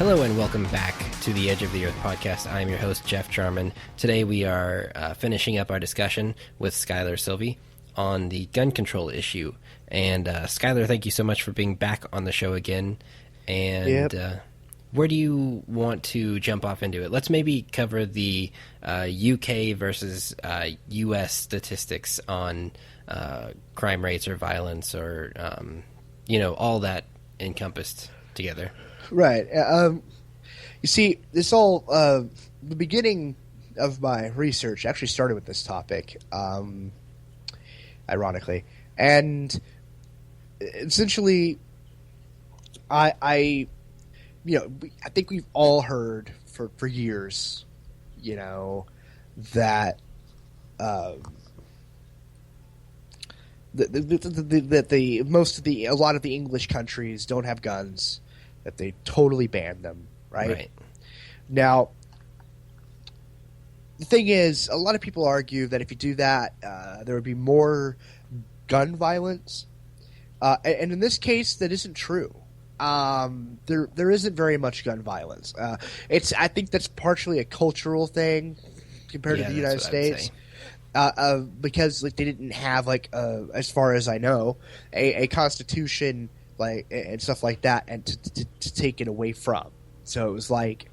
Hello and welcome back to the Edge of the Earth podcast. I'm your host, Jeff Jarman. Today we are finishing up our discussion with Skylar Sylvie on the gun control issue. And Skylar, thank you so much for being back on the show again. And where do you want to jump off into it? Let's maybe cover the UK versus US statistics on crime rates or violence or, all that encompassed together. Right. You see, this all, the beginning of my research actually started with this topic, ironically. And essentially, I think we've all heard for years, that a lot of the English countries don't have guns, that they totally banned them, right? Now, the thing is, a lot of people argue that if you do that, there would be more gun violence. And in this case, that isn't true. There isn't very much gun violence. I think that's partially a cultural thing compared to the United States. Because they didn't have, as far as I know, a constitution and stuff like that, and to take it away from. So it was like,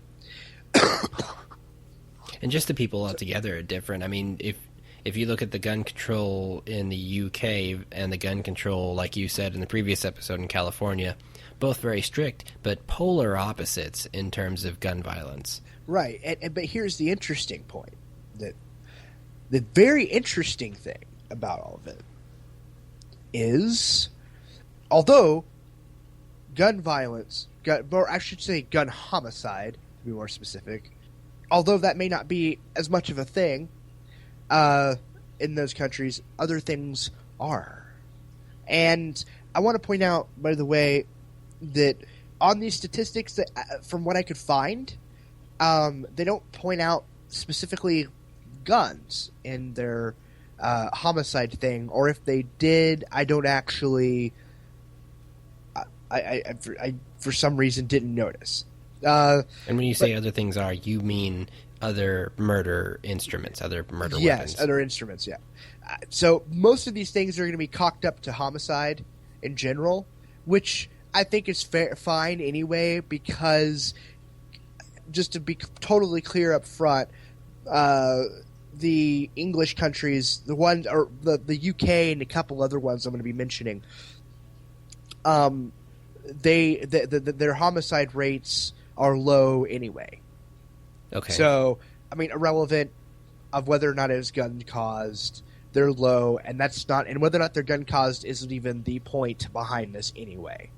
and just the people altogether are different. I mean, if you look at the gun control in the UK and the gun control, like you said in the previous episode, in California, both very strict, but polar opposites in terms of gun violence. Right, but here's the interesting point: that the very interesting thing about all of it is, although gun violence, or I should say gun homicide, to be more specific, although that may not be as much of a thing in those countries, other things are. And I want to point out, by the way, that on these statistics, that from what I could find, they don't point out specifically guns in their homicide thing, or if they did, I don't actually... I for some reason didn't notice. And when you say other things are, you mean other murder instruments, other murder weapons? Yes, other instruments, yeah. So most of these things are going to be cocked up to homicide in general, which I think is fine anyway, because just to be totally clear up front, the English countries, the ones, or the UK and a couple other ones I'm going to be mentioning, their homicide rates are low anyway. Okay. So, I mean, irrelevant of whether or not it was gun caused, they're low, and whether or not they're gun caused isn't even the point behind this anyway.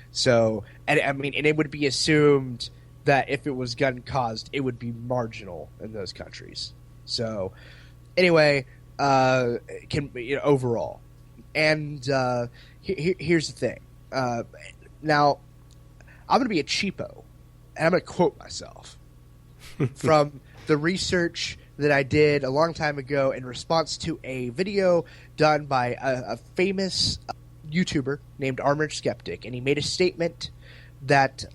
So, and it would be assumed that if it was gun caused, it would be marginal in those countries. So, anyway, overall, and here's the thing. Now, I'm going to be a cheapo, and I'm going to quote myself from the research that I did a long time ago in response to a video done by a famous YouTuber named Armored Skeptic, and he made a statement that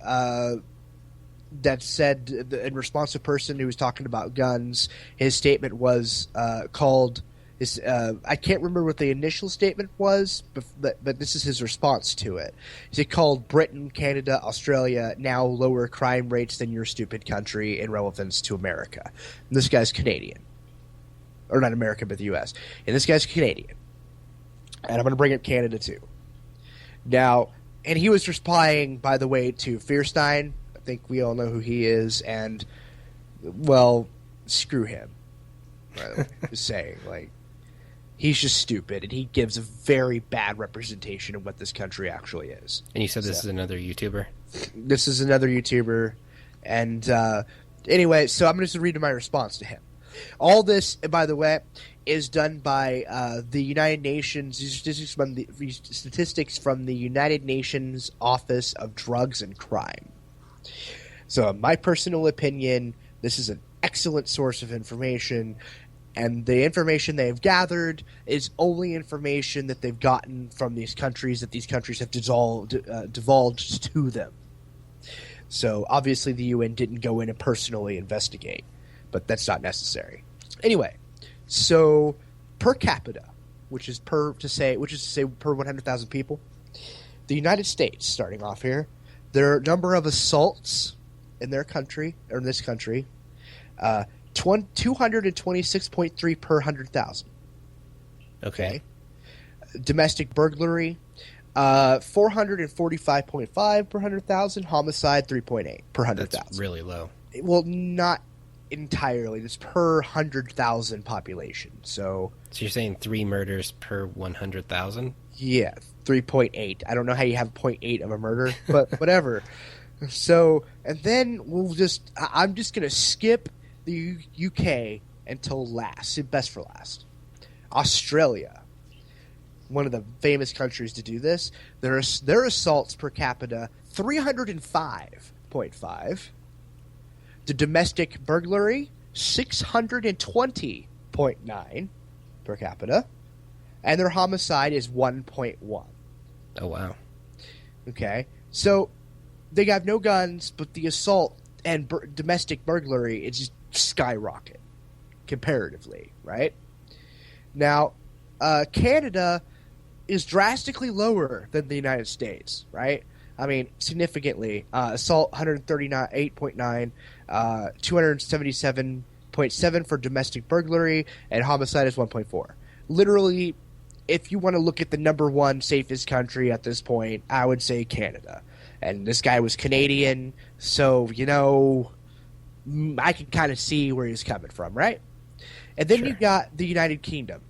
said, in response to a person who was talking about guns, his statement was called... I can't remember what the initial statement was, but this is his response to it. He called Britain, Canada, Australia now lower crime rates than your stupid country in relevance to America. And this guy's Canadian. Or not America, but the U.S. And this guy's Canadian. And I'm going to bring up Canada, too. Now, and he was replying, by the way, to Fierstein. I think we all know who he is. And, well, screw him. Right? Just saying, he's just stupid, and he gives a very bad representation of what this country actually is. And you said this is another YouTuber? This is another YouTuber. And anyway, so I'm just going to read my response to him. All this, by the way, is done by the United Nations, statistics from the United Nations Office of Drugs and Crime. So in my personal opinion, this is an excellent source of information. And the information they've gathered is only information that they've gotten from these countries, that these countries have divulged to them. So obviously the UN didn't go in and personally investigate, but that's not necessary. Anyway, so per capita, which is to say per 100,000 people, the United States, starting off here, their number of assaults in their country, or in this country, 226.3 per 100,000. Okay. Domestic burglary, 445.5 per 100,000. Homicide, 3.8 per 100,000. That's really low. Well, not entirely. It's per 100,000 population. So you're saying 3 murders per 100,000? Yeah, 3.8. I don't know how you have 0.8 of a murder, but whatever. So, and then I'm just going to skip the UK until last, best for last. Australia, one of the famous countries to do this, their assaults per capita, 305.5. The domestic burglary, 620.9 per capita. And their homicide is 1.1. Oh, wow. Okay. So they have no guns, but the assault and domestic burglary is just skyrocket comparatively, right? Now, Canada is drastically lower than the United States, right? I mean, significantly. Assault 138.9, 277.7 for domestic burglary, and homicide is 1.4. Literally, if you want to look at the number one safest country at this point, I would say Canada. And this guy was Canadian, so, I can kind of see where he's coming from, right? And then you got the United Kingdom.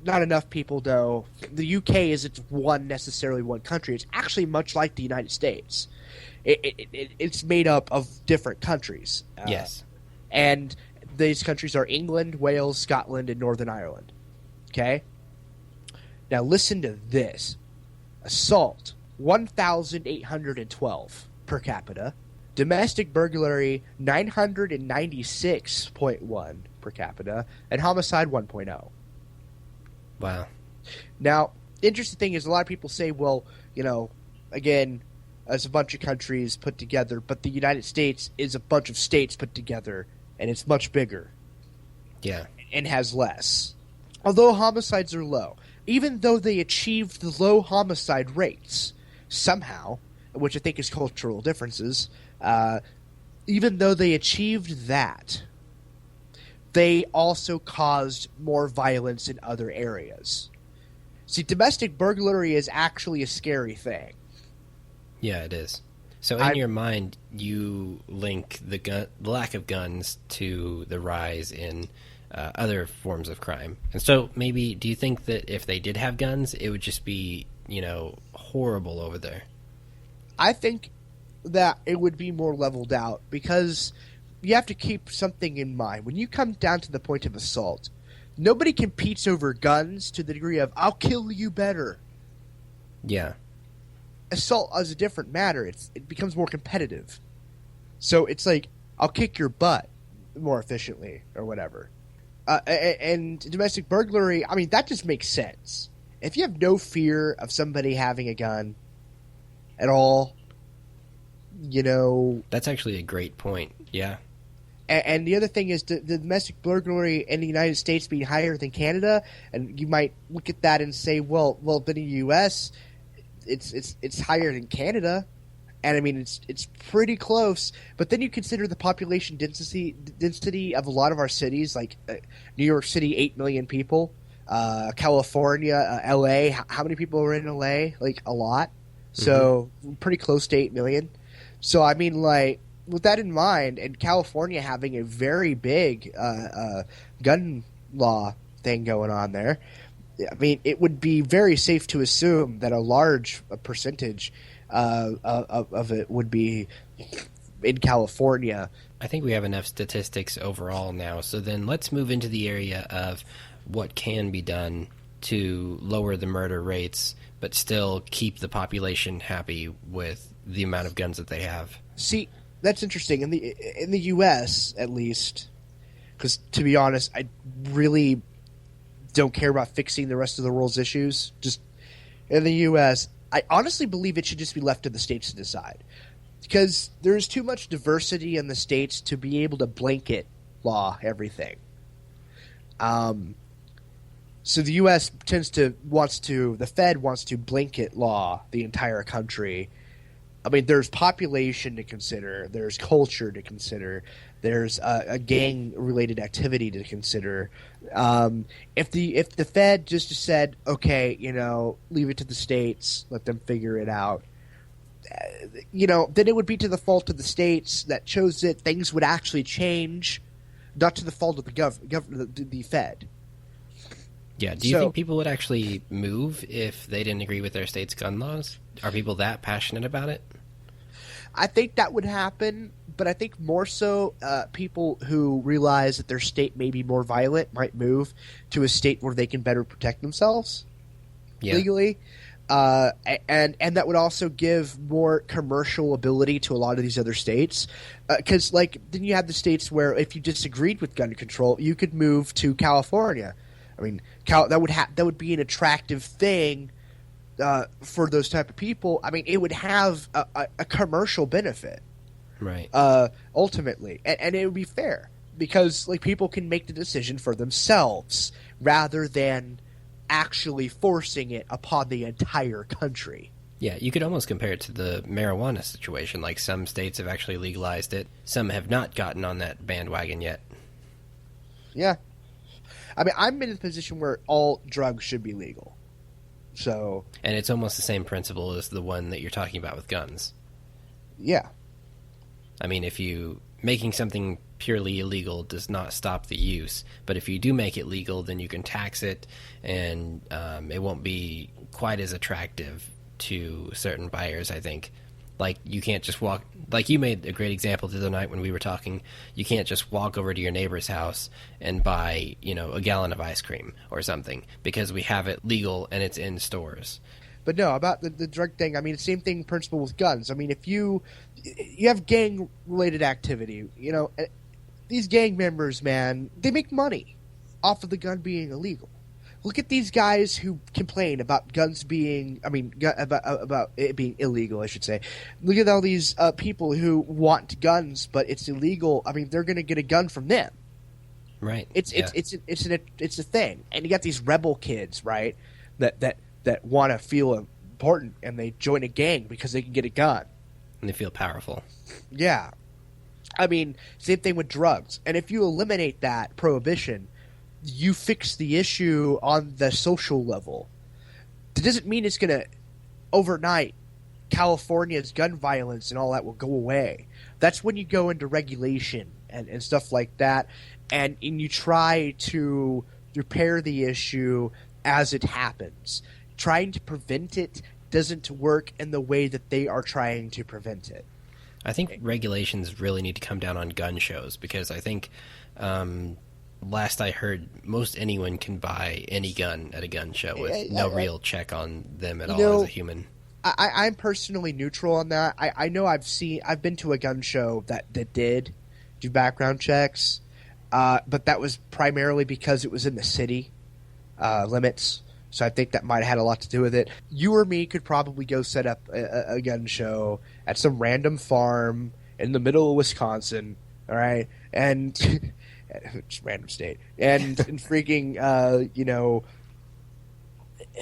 Not enough people know. The UK isn't necessarily one country. It's actually much like the United States. It's made up of different countries. Yes. And these countries are England, Wales, Scotland, and Northern Ireland. Okay? Now listen to this. Assault, 1,812 per capita. Domestic burglary, 996.1 per capita. And homicide, 1.0. Wow. Now, the interesting thing is a lot of people say, well, again, as a bunch of countries put together, but the United States is a bunch of states put together, and it's much bigger. Yeah. And has less. Although homicides are low. Even though they achieved the low homicide rates, somehow, which I think is cultural differences, even though they achieved that, they also caused more violence in other areas. See, domestic burglary is actually a scary thing. Yeah, it is. So in your mind, you link the lack of guns to the rise in other forms of crime. And so maybe, do you think that if they did have guns, it would just be, horrible over there? I think that it would be more leveled out because you have to keep something in mind. When you come down to the point of assault, nobody competes over guns to the degree of, I'll kill you better. Yeah. Assault is a different matter. It becomes more competitive. So it's like, I'll kick your butt more efficiently or whatever. And domestic burglary, I mean, that just makes sense. If you have no fear of somebody having a gun at all, That's actually a great point, yeah. And the other thing is the domestic burglary in the United States being higher than Canada, and you might look at that and say, well, but in the U.S., it's higher than Canada, and I mean it's pretty close. But then you consider the population density of a lot of our cities, like New York City, 8 million people, California, L.A. How many people are in L.A.? Like a lot. So pretty close to 8 million. So I mean, like, with that in mind, and California having a very big gun law thing going on there, I mean, it would be very safe to assume that a large percentage of it would be in California. I think we have enough statistics overall now. So then let's move into the area of what can be done to lower the murder rates, but still keep the population happy with the amount of guns that they have. See, that's interesting. In the U.S., at least, because to be honest, I really don't care about fixing the rest of the world's issues. Just in the U.S., I honestly believe it should just be left to the states to decide. because there's too much diversity in the states to be able to blanket law everything. So the U.S. the Fed wants to blanket law the entire country. I mean, there's population to consider, there's culture to consider, there's a gang-related activity to consider. If the Fed just said, okay, leave it to the states, let them figure it out, then it would be to the fault of the states that chose it. Things would actually change, not to the fault of the Fed. Yeah, do you think people would actually move if they didn't agree with their state's gun laws? Are people that passionate about it? I think that would happen, but I think more so people who realize that their state may be more violent might move to a state where they can better protect themselves legally. And that would also give more commercial ability to a lot of these other states. Because then you have the states where if you disagreed with gun control, you could move to California. I mean, that would be an attractive thing for those type of people. I mean, it would have a commercial benefit, right? Ultimately, and it would be fair because people can make the decision for themselves rather than actually forcing it upon the entire country. Yeah, you could almost compare it to the marijuana situation. Like some states have actually legalized it, some have not gotten on that bandwagon yet. Yeah. I mean, I'm in a position where all drugs should be legal. So, and it's almost the same principle as the one that you're talking about with guns. Yeah. I mean, making something purely illegal does not stop the use, but if you do make it legal, then you can tax it, and it won't be quite as attractive to certain buyers, I think. Like, you can't just walk... Like, you made a great example the other night when we were talking. You can't just walk over to your neighbor's house and buy, a gallon of ice cream or something because we have it legal and it's in stores. But no, about the drug thing, I mean, same thing principle with guns. I mean, if you have gang-related activity, these gang members, man, they make money off of the gun being illegal. Look at these guys who complain about guns being, about it being illegal, I should say. Look at all these people who want guns, but it's illegal. I mean, they're going to get a gun from them. Right. It's a thing. And you got these rebel kids, right, that want to feel important, and they join a gang because they can get a gun. And they feel powerful. Yeah. I mean, same thing with drugs. And if you eliminate that prohibition, you fix the issue on the social level. That doesn't mean it's going to, overnight, California's gun violence and all that will go away. That's when you go into regulation and stuff like that, and you try to repair the issue as it happens. Trying to prevent it doesn't work in the way that they are trying to prevent it. I think regulations really need to come down on gun shows because I think... last I heard, most anyone can buy any gun at a gun show with no real check on them at all as a human. I'm personally neutral on that. I know I've been to a gun show that did do background checks, but that was primarily because it was in the city limits. So I think that might have had a lot to do with it. You or me could probably go set up a gun show at some random farm in the middle of Wisconsin, all right? And just random state. And freaking,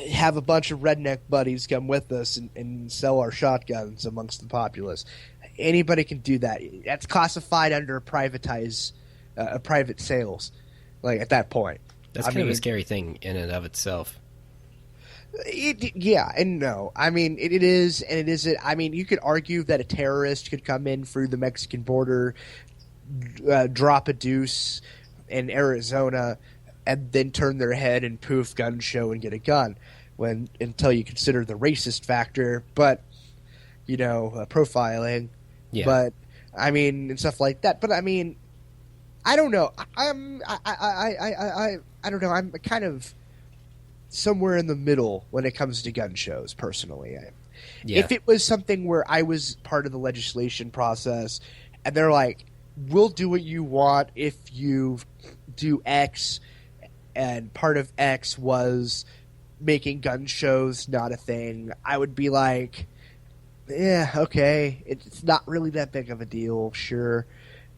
have a bunch of redneck buddies come with us and sell our shotguns amongst the populace. Anybody can do that. That's classified under private sales, at that point. That's kind of a scary thing in and of itself. Yeah and no. I mean, it is and it isn't. I mean, you could argue that a terrorist could come in through the Mexican border, drop a deuce in Arizona, and then turn their head and poof, gun show and get a gun. Until you consider the racist factor, but profiling, yeah. But I mean, and stuff like that. But I mean, I don't know. I don't know. I'm kind of somewhere in the middle when it comes to gun shows, personally. Yeah. If it was something where I was part of the legislation process, and they're like, we'll do what you want if you do X, and part of X was making gun shows not a thing, I would be like, yeah, okay, it's not really that big of a deal, sure.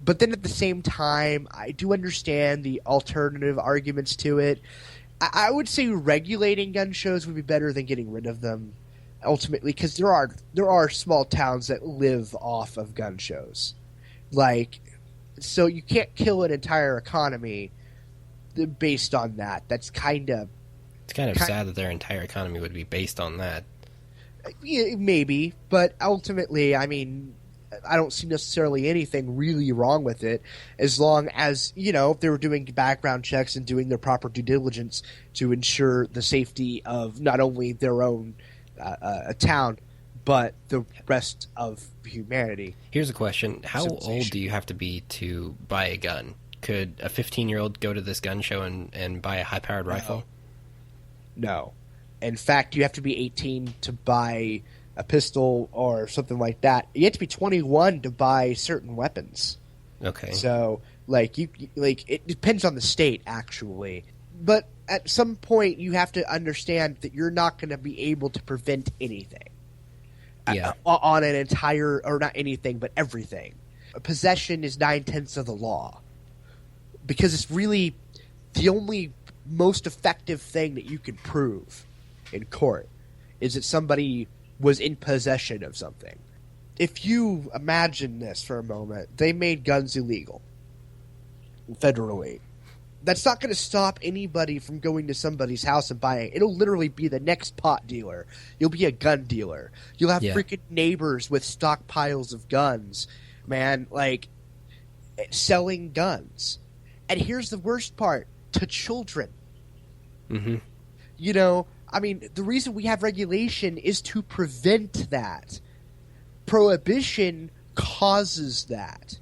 But then at the same time, I do understand the alternative arguments to it. I would say regulating gun shows would be better than getting rid of them, ultimately, because there are small towns that live off of gun shows, like, so you can't kill an entire economy based on that. That's It's kind of sad that their entire economy would be based on that. yeah, maybe, but ultimately, I mean, I don't see necessarily anything really wrong with it, as long as, if they were doing background checks and doing their proper due diligence to ensure the safety of not only their own town, but the rest of humanity. Here's a question. How old do you have to be to buy a gun? Could a 15-year-old go to this gun show and buy a high-powered rifle? No. In fact, you have to be 18 to buy a pistol or something like that. You have to be 21 to buy certain weapons. Okay. So, it depends on the state, actually. But at some point, you have to understand that you're not going to be able to prevent anything. Yeah. On an entire, or not anything, but everything. Possession is 9/10 of the law. Because it's really the only most effective thing that you can prove in court is that somebody was in possession of something. If you imagine this for a moment, they made guns illegal federally. That's not going to stop anybody from going to somebody's house and buying. It'll literally be the next pot dealer. You'll be a gun dealer. You'll have freaking neighbors with stockpiles of guns, man, selling guns. And here's the worst part, to children. Mm-hmm. I mean, the reason we have regulation is to prevent that. Prohibition causes that.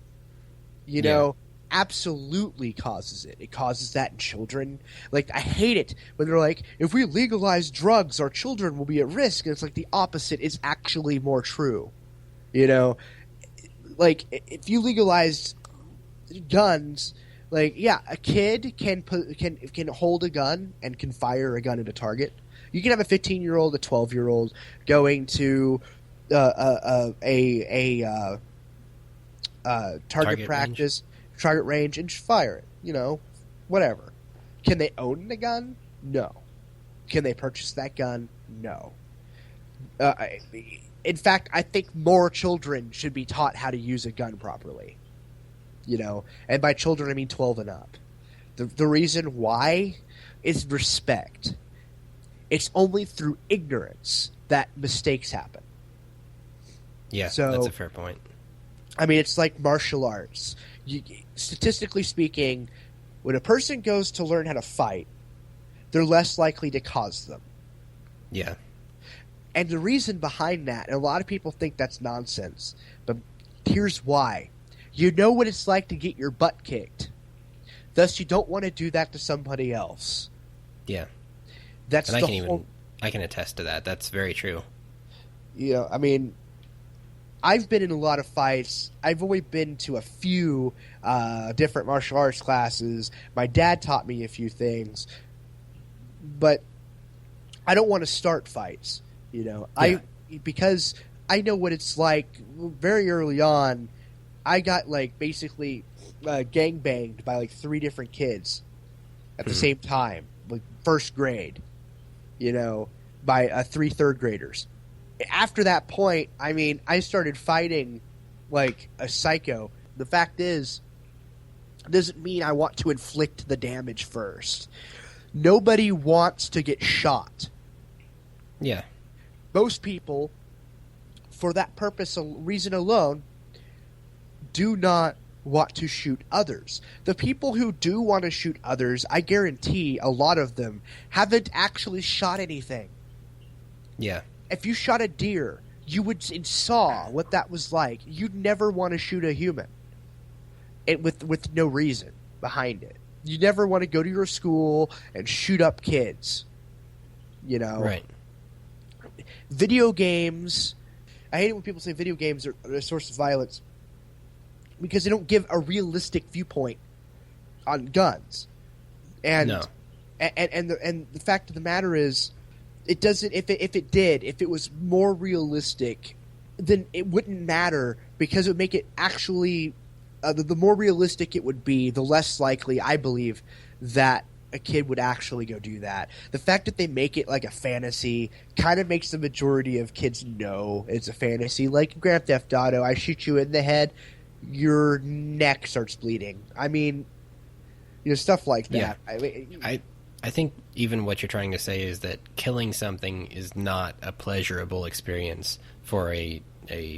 Absolutely causes it. It causes that in children. I hate it when they're like, if we legalize drugs, our children will be at risk. And it's like the opposite is actually more true. If you legalized guns, a kid can hold a gun and can fire a gun at a target. You can have a 15-year-old, a 12-year-old going to target practice, target range, and fire it. Whatever. Can they own a gun? No. Can they purchase that gun? No. In fact, I think more children should be taught how to use a gun properly. And by children I mean 12 and up. The reason why is respect. It's only through ignorance that mistakes happen. Yeah, that's a fair point. I mean, it's like martial arts. Statistically speaking, when a person goes to learn how to fight, they're less likely to cause them. Yeah. And the reason behind that, and a lot of people think that's nonsense, but here's why. You know what it's like to get your butt kicked. Thus, you don't want to do that to somebody else. Yeah. That's I can attest to that. That's very true. I mean, I've been in a lot of fights. I've only been to a few different martial arts classes. My dad taught me a few things. But I don't want to start fights. Because I know what it's like. Very early on, I got basically gang banged by 3 different kids at the same time, first grade, by 3 third graders. After that point, I mean, I started fighting like a psycho. The fact is, it doesn't mean I want to inflict the damage first. Nobody wants to get shot. Yeah. Most people, for that purpose, reason alone, do not want to shoot others. The people who do want to shoot others, I guarantee a lot of them haven't actually shot anything. Yeah. If you shot a deer, you would saw what that was like. You'd never want to shoot a human, with no reason behind it. You never want to go to your school and shoot up kids. Right. Video games. I hate it when people say video games are a source of violence, because they don't give a realistic viewpoint on guns. And no. And the fact of the matter is, it doesn't. If it was more realistic, then it wouldn't matter, because it would make it actually the more realistic it would be, the less likely I believe that a kid would actually go do that. The fact that they make it like a fantasy kind of makes the majority of kids know it's a fantasy. Like Grand Theft Auto, I shoot you in the head, your neck starts bleeding. I mean, stuff like that. Yeah. I think even what you're trying to say is that killing something is not a pleasurable experience for a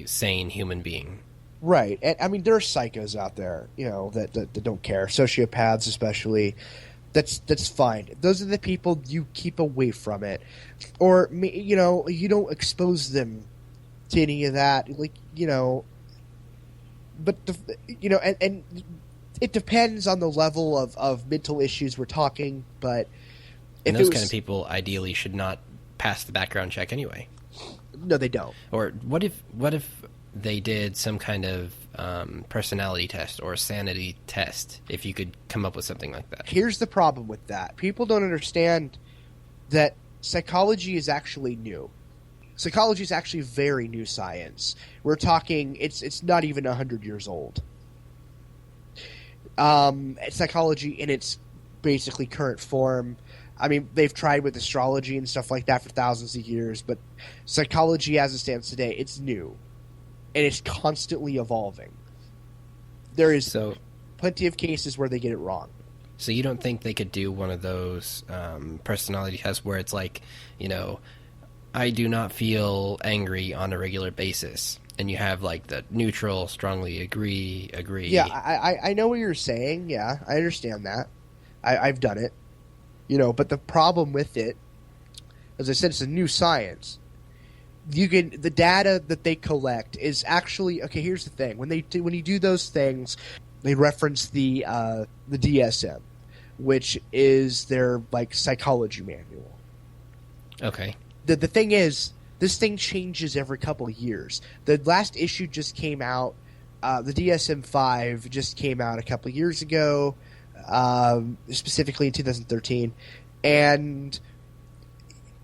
sane human being. Right. And I mean, there are psychos out there, that don't care. Sociopaths especially. That's fine. Those are the people you keep away from it. Or, you don't expose them to any of that. Like, but, and it depends on the level of mental issues we're talking, but and those kind of people ideally should not pass the background check anyway. No, they don't. Or what if they did some kind of personality test or sanity test, if you could come up with something like that? Here's the problem with that. People don't understand that psychology is actually new. Psychology is actually very new science. We're talking, it's not even 100 years old. Psychology in its basically current form, I mean, they've tried with astrology and stuff like that for thousands of years, but psychology as it stands today, it's new. And it's constantly evolving. There is plenty of cases where they get it wrong. So you don't think they could do one of those personality tests where it's like, I do not feel angry on a regular basis, and you have like the neutral, strongly agree. Yeah, I know what you're saying. Yeah, I understand that. I've done it. But the problem with it, as I said, it's a new science. The data that they collect is actually okay. Here's the thing: when you do those things, they reference the DSM, which is their like psychology manual. Okay. The thing is, this thing changes every couple of years. The last issue just came out. The DSM-5 just came out a couple of years ago, specifically in 2013, and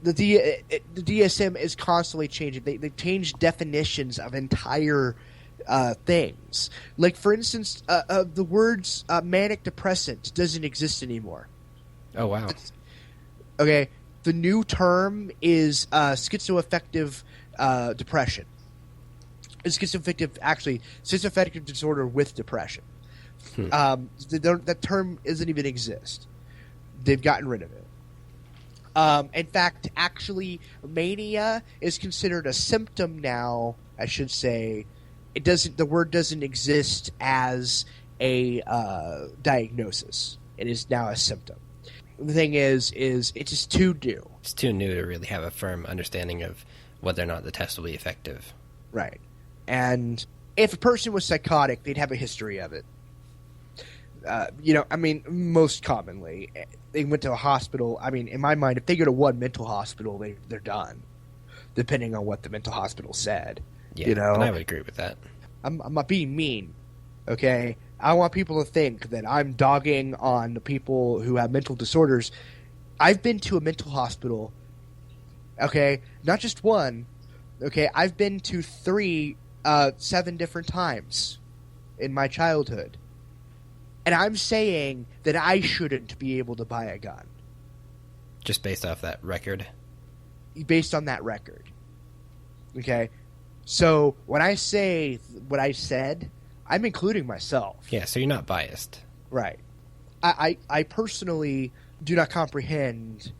the DSM is constantly changing. They change definitions of entire things. Like, for instance, the words manic depressant doesn't exist anymore. Oh, wow. Okay, the new term is schizoaffective depression. Schizoaffective disorder with depression. That term doesn't even exist. They've gotten rid of it. In fact, actually, mania is considered a symptom now. I should say, the word doesn't exist as a diagnosis. It is now a symptom. The thing is it's just too new. It's too new to really have a firm understanding of whether or not the test will be effective. Right. And if a person was psychotic, they'd have a history of it. Most commonly, they went to a hospital. I mean, in my mind, if they go to one mental hospital, they're done, depending on what the mental hospital said. Yeah, and I would agree with that. I'm not being mean, okay? I want people to think that I'm dogging on the people who have mental disorders. I've been to a mental hospital, okay? Not just one, okay? I've been to 7 different times in my childhood. And I'm saying that I shouldn't be able to buy a gun. Just based off that record? Based on that record. Okay? So, when I say what I said, I'm including myself. Yeah, so you're not biased. Right. I personally do not comprehend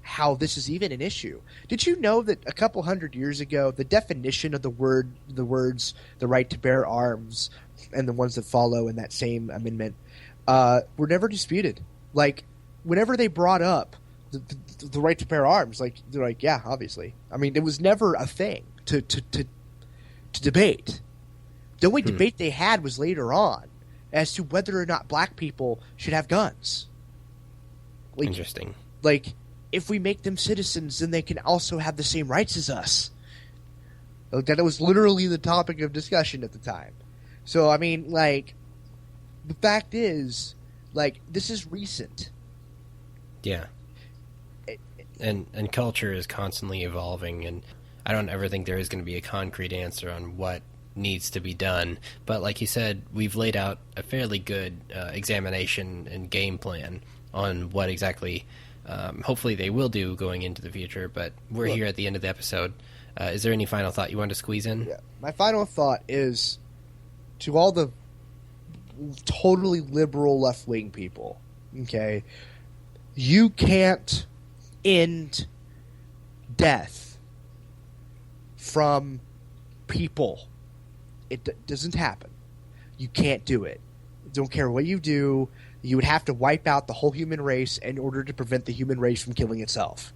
how this is even an issue. Did you know that a couple hundred years ago, the definition of the words, the right to bear arms, and the ones that follow in that same amendment, were never disputed? Like, whenever they brought up the right to bear arms, like, they're like, yeah, obviously. I mean, it was never a thing to debate. The only debate they had was later on as to whether or not black people should have guns. Like, interesting. Like, if we make them citizens, then they can also have the same rights as us. Like, that was literally the topic of discussion at the time. So, I mean, like, the fact is, like, this is recent. Yeah. And culture is constantly evolving, and I don't ever think there is going to be a concrete answer on what needs to be done. But like you said, we've laid out a fairly good examination and game plan on what exactly, hopefully they will do going into the future. But we're here at the end of the episode. Is there any final thought you want to squeeze in? Yeah. My final thought is to all the totally liberal left-wing people, okay, you can't end death from people. It doesn't happen. You can't do it. Don't care what you do. You would have to wipe out the whole human race in order to prevent the human race from killing itself.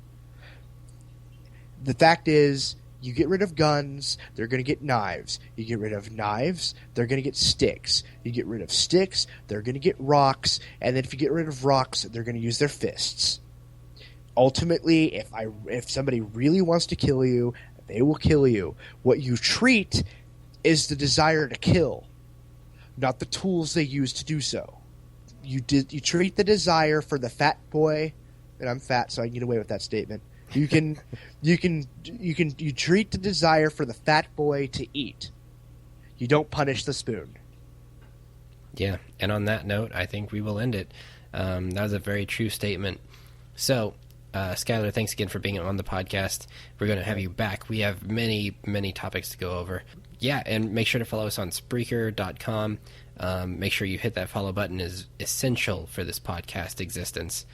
The fact is, you get rid of guns, they're going to get knives. You get rid of knives, they're going to get sticks. You get rid of sticks, they're going to get rocks. And then if you get rid of rocks, they're going to use their fists. Ultimately, if somebody really wants to kill you, they will kill you. What you treat is the desire to kill, not the tools they use to do so. You treat the desire for the fat boy, and I'm fat, so I can get away with that statement. You treat the desire for the fat boy to eat. You don't punish the spoon. Yeah, and on that note, I think we will end it. That was a very true statement. So, Skylar, thanks again for being on the podcast. We're going to have you back. We have many, many topics to go over. Yeah, and make sure to follow us on Spreaker.com. Make sure you hit that follow button is essential for this podcast existence.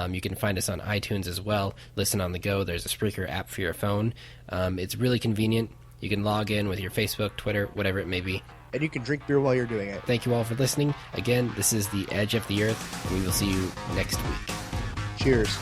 You can find us on iTunes as well. Listen on the go. There's a Spreaker app for your phone. It's really convenient. You can log in with your Facebook, Twitter, whatever it may be. And you can drink beer while you're doing it. Thank you all for listening. Again, this is The Edge of the Earth, and we will see you next week. Cheers.